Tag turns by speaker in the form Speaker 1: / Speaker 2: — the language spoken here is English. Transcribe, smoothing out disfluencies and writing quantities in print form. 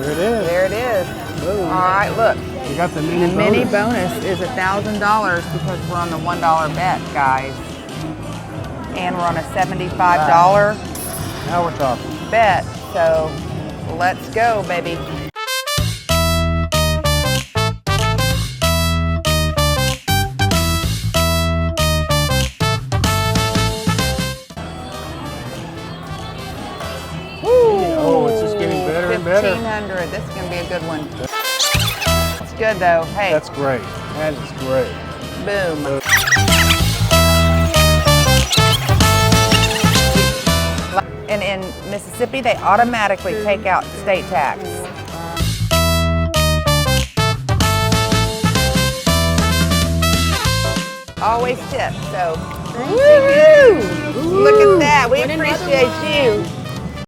Speaker 1: There it is.
Speaker 2: There it is.
Speaker 1: Boom.
Speaker 2: All right, look.
Speaker 1: We got the
Speaker 2: The
Speaker 1: mini
Speaker 2: mini
Speaker 1: bonus.
Speaker 2: bonus is $1,000 because we're on the $1 bet, guys. And we're on a $75
Speaker 1: Now we're talking.
Speaker 2: bet. So let's go, baby.
Speaker 1: Oh, it's just getting better and better.
Speaker 2: 1,500. This is going to be a good one. It's good, though. Hey,
Speaker 1: That's great. That is great.
Speaker 2: boom. And in Mississippi, they automatically take out state tax. Always tip, so. Woo! Look at that. We appreciate you.